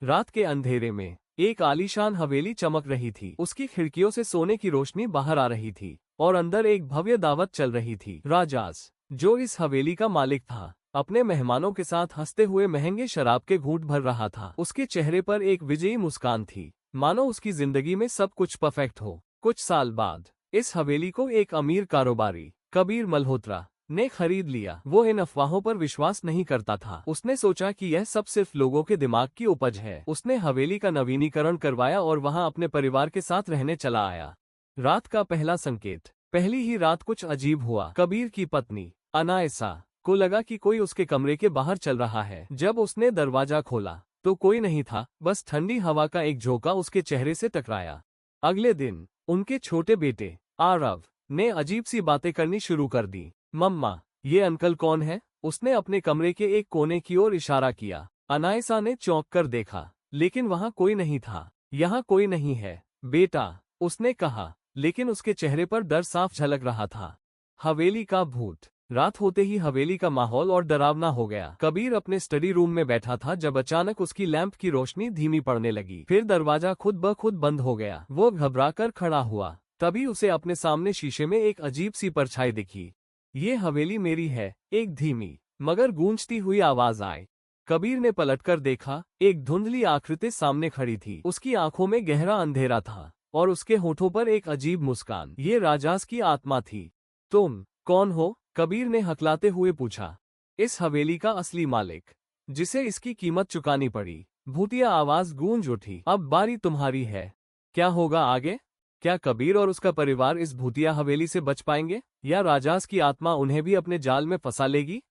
रात के अंधेरे में एक आलीशान हवेली चमक रही थी। उसकी खिड़कियों से सोने की रोशनी बाहर आ रही थी और अंदर एक भव्य दावत चल रही थी। राजास, जो इस हवेली का मालिक था, अपने मेहमानों के साथ हंसते हुए महंगे शराब के घूंट भर रहा था। उसके चेहरे पर एक विजयी मुस्कान थी, मानो उसकी जिंदगी में सब कुछ परफेक्ट हो। कुछ साल बाद इस हवेली को एक अमीर कारोबारी कबीर मल्होत्रा ने खरीद लिया। वो इन अफवाहों पर विश्वास नहीं करता था। उसने सोचा कि यह सब सिर्फ लोगों के दिमाग की उपज है। उसने हवेली का नवीनीकरण करवाया और वहां अपने परिवार के साथ रहने चला आया। रात का पहला संकेत। पहली ही रात कुछ अजीब हुआ। कबीर की पत्नी अनायसा को लगा कि कोई उसके कमरे के बाहर चल रहा है। जब उसने दरवाजा खोला तो कोई नहीं था, बस ठंडी हवा का एक झोंका उसके चेहरे से टकराया। अगले दिन उनके छोटे बेटे आरव ने अजीब सी बातें करनी शुरू कर दी। मम्मा, ये अंकल कौन है? उसने अपने कमरे के एक कोने की ओर इशारा किया। अनायसा ने चौंक कर देखा, लेकिन वहां कोई नहीं था। यहाँ कोई नहीं है बेटा, उसने कहा, लेकिन उसके चेहरे पर डर साफ झलक रहा था। हवेली का भूत। रात होते ही हवेली का माहौल और डरावना हो गया। कबीर अपने स्टडी रूम में बैठा था जब अचानक उसकी लैंप की रोशनी धीमी पड़ने लगी। फिर दरवाजा खुद ब खुद बंद हो गया। वो घबराकर खड़ा हुआ। तभी उसे अपने सामने शीशे में एक अजीब सी परछाई दिखी। ये हवेली मेरी है, एक धीमी मगर गूंजती हुई आवाज आई। कबीर ने पलटकर देखा। एक धुंधली आकृति सामने खड़ी थी। उसकी आंखों में गहरा अंधेरा था और उसके होठों पर एक अजीब मुस्कान। ये राजास की आत्मा थी। तुम कौन हो? कबीर ने हकलाते हुए पूछा। इस हवेली का असली मालिक, जिसे इसकी कीमत चुकानी पड़ी। भूतिया आवाज गूंज उठी। अब बारी तुम्हारी है। क्या होगा आगे? क्या कबीर और उसका परिवार इस भूतिया हवेली से बच पाएंगे, या राजास की आत्मा उन्हें भी अपने जाल में फंसा लेगी?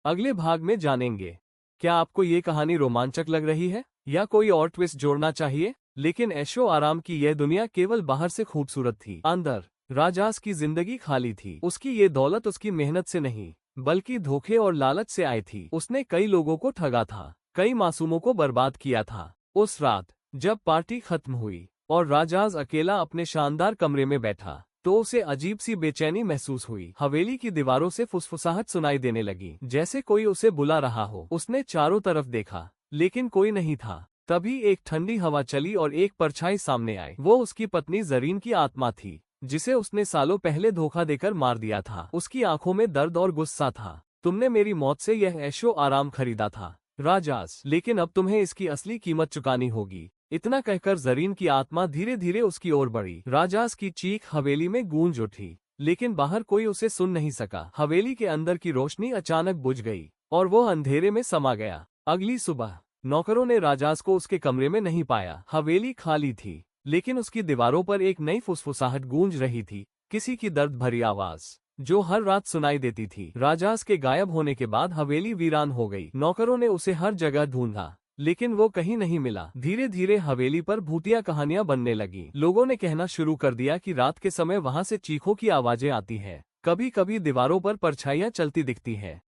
अगले भाग में जानेंगे। क्या आपको ये कहानी रोमांचक लग रही है, या कोई और ट्विस्ट जोड़ना चाहिए? लेकिन ऐशो आराम की यह दुनिया केवल बाहर से खूबसूरत थी। अंदर राजास की जिंदगी खाली थी। उसकी ये दौलत उसकी मेहनत से नहीं, बल्कि धोखे और लालच से आई थी। उसने कई लोगों को ठगा था, कई मासूमों को बर्बाद किया था। उस रात जब पार्टी खत्म हुई और राजास अकेला अपने शानदार कमरे में बैठा, तो उसे अजीब सी बेचैनी महसूस हुई। हवेली की दीवारों से फुसफुसाहट सुनाई देने लगी, जैसे कोई उसे बुला रहा हो। उसने चारों तरफ देखा, लेकिन कोई नहीं था। तभी एक ठंडी हवा चली और एक परछाई सामने आई। वो उसकी पत्नी जरीन की आत्मा थी, जिसे उसने सालों पहले धोखा देकर मार दिया था। उसकी आंखों में दर्द और गुस्सा था। तुमने मेरी मौत से यह ऐशो आराम खरीदा था राजास, लेकिन अब तुम्हें इसकी असली कीमत चुकानी होगी। इतना कहकर जरीन की आत्मा धीरे धीरे उसकी ओर बढ़ी। राजास की चीख हवेली में गूंज उठी, लेकिन बाहर कोई उसे सुन नहीं सका। हवेली के अंदर की रोशनी अचानक बुझ गई और वो अंधेरे में समा गया। अगली सुबह नौकरों ने राजास को उसके कमरे में नहीं पाया। हवेली खाली थी, लेकिन उसकी दीवारों पर एक नई फुसफुसाहट गूंज रही थी, किसी की दर्द भरी आवाज जो हर रात सुनाई देती थी। राजास के गायब होने के बाद हवेली वीरान हो गई। नौकरों ने उसे हर जगह ढूंढा, लेकिन वो कहीं नहीं मिला। धीरे धीरे हवेली पर भूतिया कहानियां बनने लगी। लोगों ने कहना शुरू कर दिया कि रात के समय वहां से चीखों की आवाजें आती हैं। कभी कभी दीवारों पर परछाइयां चलती दिखती हैं।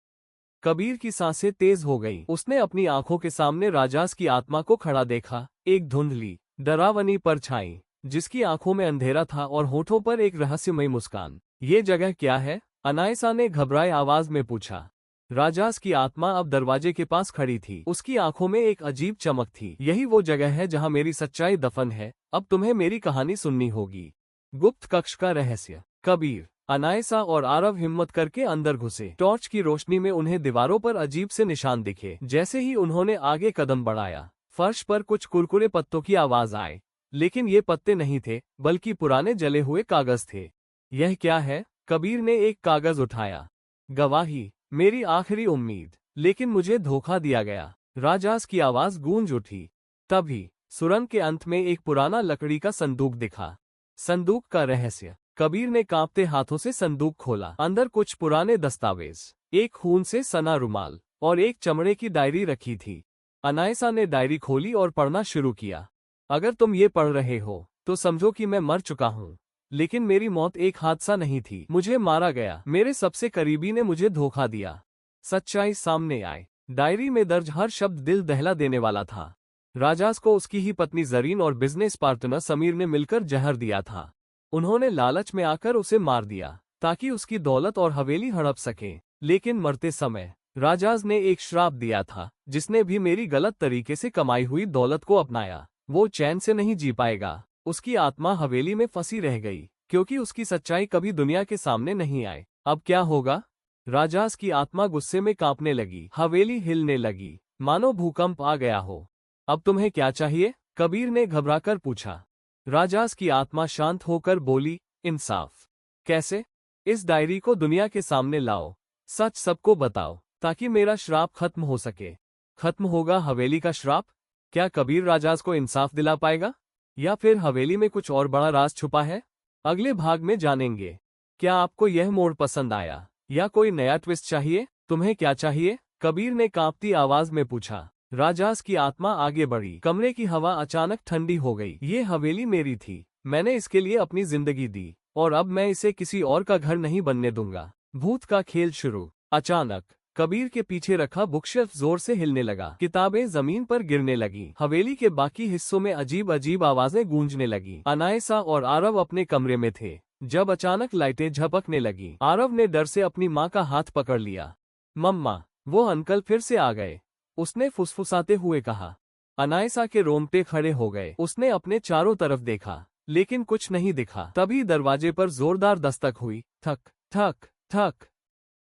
कबीर की सांसें तेज हो गई। उसने अपनी आंखों के सामने राजास की आत्मा को खड़ा देखा, एक धुंधली डरावनी परछाई जिसकी आंखों में अंधेरा था और होठों पर एक रहस्यमयी मुस्कान। ये जगह क्या है? अनायसा ने घबराए आवाज में पूछा। राजास की आत्मा अब दरवाजे के पास खड़ी थी। उसकी आंखों में एक अजीब चमक थी। यही वो जगह है जहां मेरी सच्चाई दफन है। अब तुम्हें मेरी कहानी सुननी होगी। गुप्त कक्ष का रहस्य। कबीर, अनायसा और आरव हिम्मत करके अंदर घुसे। टॉर्च की रोशनी में उन्हें दीवारों पर अजीब से निशान दिखे। जैसे ही उन्होंने आगे कदम बढ़ाया, फर्श पर कुछ कुरकुरे पत्तों की आवाज आए, लेकिन ये पत्ते नहीं थे, बल्कि पुराने जले हुए कागज थे। यह क्या है? कबीर ने एक कागज उठाया। गवाही, मेरी आखिरी उम्मीद, लेकिन मुझे धोखा दिया गया। राजास की आवाज गूंज उठी। तभी सुरंग के अंत में एक पुराना लकड़ी का संदूक दिखा। संदूक का रहस्य। कबीर ने कांपते हाथों से संदूक खोला। अंदर कुछ पुराने दस्तावेज, एक खून से सना रुमाल और एक चमड़े की डायरी रखी थी। अनायसा ने डायरी खोली और पढ़ना शुरू किया। अगर तुम ये पढ़ रहे हो तो समझो कि मैं मर चुका हूँ, लेकिन मेरी मौत एक हादसा नहीं थी। मुझे मारा गया। मेरे सबसे करीबी ने मुझे धोखा दिया। सच्चाई सामने आई। डायरी में दर्ज हर शब्द दिल दहला देने वाला था। राजास को उसकी ही पत्नी जरीन और बिजनेस पार्टनर समीर ने मिलकर जहर दिया था। उन्होंने लालच में आकर उसे मार दिया ताकि उसकी दौलत और हवेली हड़प सके। लेकिन मरते समय राजाज ने एक श्राप दिया था, जिसने भी मेरी गलत तरीके से कमाई हुई दौलत को अपनाया, वो चैन से नहीं जी पाएगा। उसकी आत्मा हवेली में फंसी रह गई, क्योंकि उसकी सच्चाई कभी दुनिया के सामने नहीं आई। अब क्या होगा? राजाज की आत्मा गुस्से में कांपने लगी, हवेली हिलने लगी, मानो भूकंप आ गया हो। अब तुम्हें क्या चाहिए? कबीर ने घबराकर पूछा। राजाज की आत्मा शांत होकर बोली, इंसाफ। कैसे? इस डायरी को दुनिया के सामने लाओ, सच सबको बताओ, ताकि मेरा श्राप खत्म हो सके। खत्म होगा हवेली का श्राप? क्या कबीर राजाज को इंसाफ दिला पाएगा, या फिर हवेली में कुछ और बड़ा राज छुपा है? अगले भाग में जानेंगे। क्या आपको यह मोड़ पसंद आया, या कोई नया ट्विस्ट चाहिए? तुम्हें क्या चाहिए? कबीर ने कांपती आवाज में पूछा। राजाज की आत्मा आगे बढ़ी। कमरे की हवा अचानक ठंडी हो गई। ये हवेली मेरी थी, मैंने इसके लिए अपनी जिंदगी दी, और अब मैं इसे किसी और का घर नहीं बनने दूंगा। भूत का खेल शुरू। अचानक कबीर के पीछे रखा बुकशेल्फ जोर से हिलने लगा, किताबें जमीन पर गिरने लगी। हवेली के बाकी हिस्सों में अजीब अजीब आवाजें गूंजने लगी। अनायसा और आरव अपने कमरे में थे, जब अचानक लाइटें झपकने लगी। आरव ने डर से अपनी माँ का हाथ पकड़ लिया। मम्मा, वो अंकल फिर से आ गए, उसने फुसफुसाते हुए कहा। अनायसा के रोंगटे खड़े हो गए। उसने अपने चारों तरफ देखा, लेकिन कुछ नहीं दिखा। तभी दरवाजे पर जोरदार दस्तक हुई। ठक ठक ठक।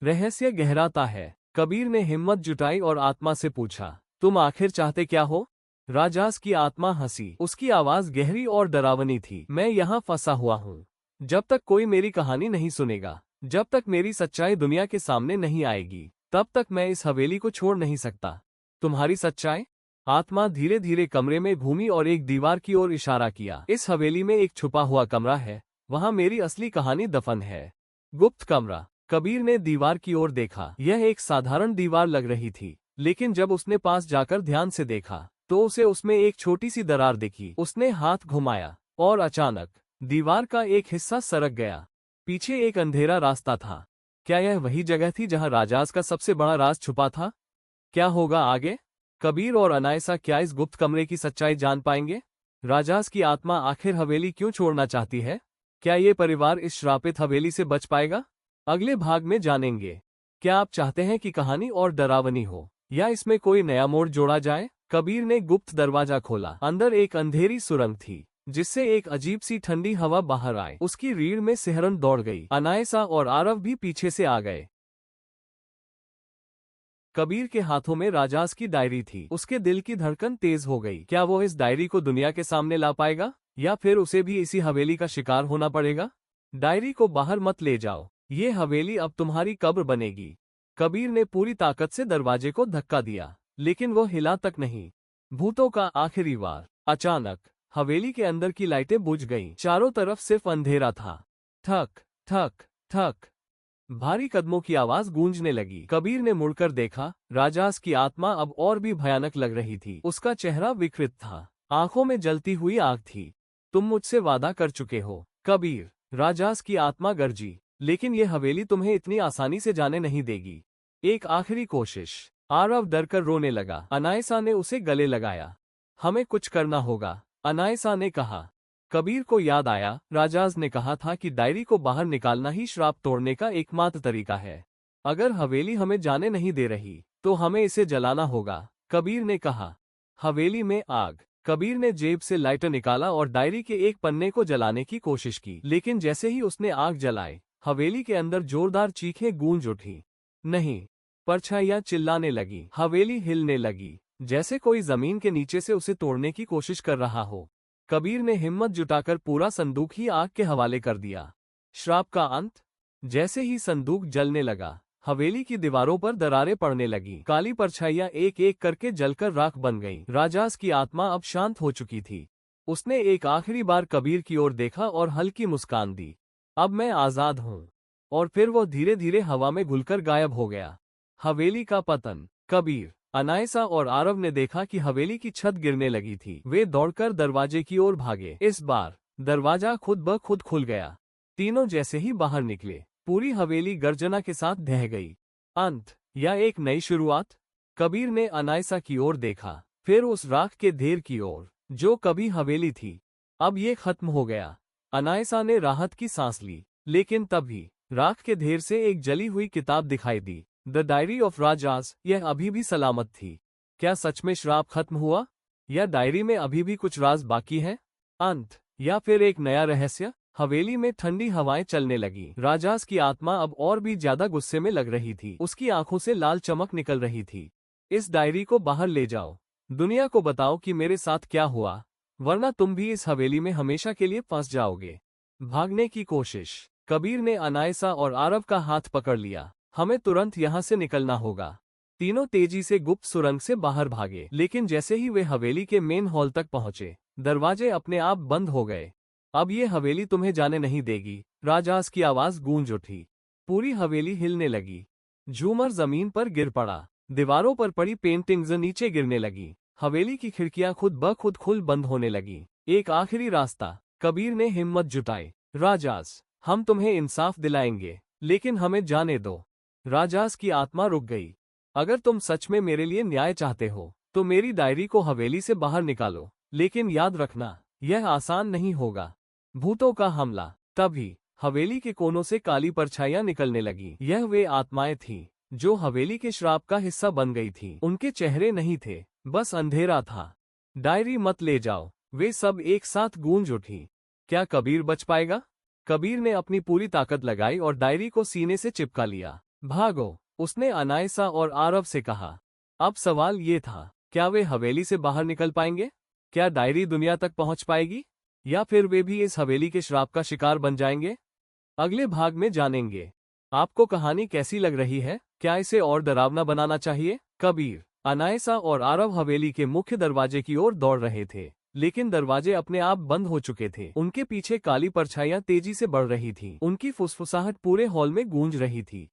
रहस्य गहराता है। कबीर ने हिम्मत जुटाई और आत्मा से पूछा, तुम आखिर चाहते क्या हो? राजास की आत्मा हंसी। उसकी आवाज गहरी और डरावनी थी। मैं यहाँ फंसा हुआ हूँ। जब तक कोई मेरी कहानी नहीं सुनेगा, जब तक मेरी सच्चाई दुनिया के सामने नहीं आएगी, तब तक मैं इस हवेली को छोड़ नहीं सकता। तुम्हारी सच्चाई? आत्मा धीरे धीरे कमरे में घूमी और एक दीवार की ओर इशारा किया। इस हवेली में एक छुपा हुआ कमरा है, वहाँ मेरी असली कहानी दफन है। गुप्त कमरा। कबीर ने दीवार की ओर देखा। यह एक साधारण दीवार लग रही थी, लेकिन जब उसने पास जाकर ध्यान से देखा, तो उसे उसमें एक छोटी सी दरार दिखी। उसने हाथ घुमाया, और अचानक दीवार का एक हिस्सा सरक गया। पीछे एक अंधेरा रास्ता था। क्या यह वही जगह थी जहाँ राजाज का सबसे बड़ा राज छुपा था? क्या होगा आगे? कबीर और अनायसा क्या इस गुप्त कमरे की सच्चाई जान पाएंगे? राजाज की आत्मा आखिर हवेली क्यों छोड़ना चाहती है? क्या ये परिवार इस श्रापित हवेली से बच पाएगा? अगले भाग में जानेंगे। क्या आप चाहते हैं कि कहानी और डरावनी हो, या इसमें कोई नया मोड़ जोड़ा जाए? कबीर ने गुप्त दरवाजा खोला। अंदर एक अंधेरी सुरंग थी, जिससे एक अजीब सी ठंडी हवा बाहर आई। उसकी रीढ़ में सिहरन दौड़ गई। अनायसा और आरव भी पीछे से आ गए। कबीर के हाथों में राजास की डायरी थी। उसके दिल की धड़कन तेज हो गई। क्या वो इस डायरी को दुनिया के सामने ला पाएगा, या फिर उसे भी इसी हवेली का शिकार होना पड़ेगा? डायरी को बाहर मत ले जाओ, ये हवेली अब तुम्हारी कब्र बनेगी। कबीर ने पूरी ताकत से दरवाजे को धक्का दिया, लेकिन वो हिला तक नहीं। भूतों का आखिरी वार। अचानक हवेली के अंदर की लाइटें बुझ गईं। चारों तरफ सिर्फ अंधेरा था। ठक ठक ठक। भारी कदमों की आवाज गूंजने लगी। कबीर ने मुड़कर देखा। राजास की आत्मा अब और भी भयानक लग रही थी। उसका चेहरा विकृत था, आंखों में जलती हुई आग थी। तुम मुझसे वादा कर चुके हो, कबीर। राजास की आत्मा गरजी। लेकिन ये हवेली तुम्हें इतनी आसानी से जाने नहीं देगी। एक आखिरी कोशिश। आरव डरकर रोने लगा। अनायसा ने उसे गले लगाया। हमें कुछ करना होगा, अनायसा ने कहा। कबीर को याद आया, राजाज ने कहा था कि डायरी को बाहर निकालना ही श्राप तोड़ने का एकमात्र तरीका है। अगर हवेली हमें जाने नहीं दे रही, तो हमें इसे जलाना होगा, कबीर ने कहा। हवेली में आग। कबीर ने जेब से लाइटर निकाला और डायरी के एक पन्ने को जलाने की कोशिश की, लेकिन जैसे ही उसने आग जलाई, हवेली के अंदर जोरदार चीखें गूंज उठी। नहीं। परछाइयां चिल्लाने लगी। हवेली हिलने लगी, जैसे कोई जमीन के नीचे से उसे तोड़ने की कोशिश कर रहा हो। कबीर ने हिम्मत जुटाकर पूरा संदूक ही आग के हवाले कर दिया। श्राप का अंत। जैसे ही संदूक जलने लगा, हवेली की दीवारों पर दरारें पड़ने लगी। काली परछाइयां एक एक करके जलकर राख बन गईं। राजास की आत्मा अब शांत हो चुकी थी। उसने एक आखिरी बार कबीर की ओर देखा और हल्की मुस्कान दी। अब मैं आजाद हूँ। और फिर वो धीरे धीरे हवा में घुलकर गायब हो गया। हवेली का पतन। कबीर, अनायसा और आरव ने देखा कि हवेली की छत गिरने लगी थी। वे दौड़कर दरवाजे की ओर भागे। इस बार दरवाजा खुद ब खुद खुल गया। तीनों जैसे ही बाहर निकले, पूरी हवेली गर्जना के साथ ढह गई। अंत या एक नई शुरुआत? कबीर ने अनायसा की ओर देखा, फिर उस राख के ढेर की ओर जो कभी हवेली थी। अब ये खत्म हो गया। अनायसा ने राहत की सांस ली, लेकिन तभी राख के ढेर से एक जली हुई किताब दिखाई दी। द डायरी ऑफ राजास, यह अभी भी सलामत थी। क्या सच में श्राप खत्म हुआ, या डायरी में अभी भी कुछ राज बाकी है? अंत, या फिर एक नया रहस्य? हवेली में ठंडी हवाएं चलने लगी। राजास की आत्मा अब और भी ज्यादा गुस्से में लग रही थी। उसकी आंखों से लाल चमक निकल रही थी। इस डायरी को बाहर ले जाओ, दुनिया को बताओ कि मेरे साथ क्या हुआ, वरना तुम भी इस हवेली में हमेशा के लिए फंस जाओगे। भागने की कोशिश। कबीर ने अनायसा और आरव का हाथ पकड़ लिया। हमें तुरंत यहाँ से निकलना होगा। तीनों तेजी से गुप्त सुरंग से बाहर भागे, लेकिन जैसे ही वे हवेली के मेन हॉल तक पहुंचे, दरवाजे अपने आप बंद हो गए। अब ये हवेली तुम्हें जाने नहीं देगी, राजास की आवाज गूंज उठी। पूरी हवेली हिलने लगी। झूमर जमीन पर गिर पड़ा। दीवारों पर पड़ी पेंटिंग्स नीचे गिरने लगी। हवेली की खिड़कियां खुद ब खुद खुल बंद होने लगी। एक आखिरी रास्ता। कबीर ने हिम्मत जुटाई। राजास, हम तुम्हें इंसाफ दिलाएंगे, लेकिन हमें जाने दो। राजास की आत्मा रुक गई। अगर तुम सच में मेरे लिए न्याय चाहते हो, तो मेरी डायरी को हवेली से बाहर निकालो, लेकिन याद रखना, यह आसान नहीं होगा। भूतों का हमला। तभी हवेली के कोनों से काली परछाइयां निकलने लगी। यह वे आत्माएं थीं जो हवेली के श्राप का हिस्सा बन गई थीं। उनके चेहरे नहीं थे, बस अंधेरा था। डायरी मत ले जाओ, वे सब एक साथ गूंज उठी। क्या कबीर बच पाएगा? कबीर ने अपनी पूरी ताकत लगाई और डायरी को सीने से चिपका लिया। भागो, उसने अनायसा और आरव से कहा। अब सवाल ये था, क्या वे हवेली से बाहर निकल पाएंगे? क्या डायरी दुनिया तक पहुंच पाएगी? या फिर वे भी इस हवेली के श्राप का शिकार बन जाएंगे? अगले भाग में जानेंगे। आपको कहानी कैसी लग रही है? क्या इसे और डरावना बनाना चाहिए? कबीर, अनायसा और आरव हवेली के मुख्य दरवाजे की ओर दौड़ रहे थे, लेकिन दरवाजे अपने आप बंद हो चुके थे। उनके पीछे काली परछाइयां तेजी से बढ़ रही थीं। उनकी फुसफुसाहट पूरे हॉल में गूंज रही थी।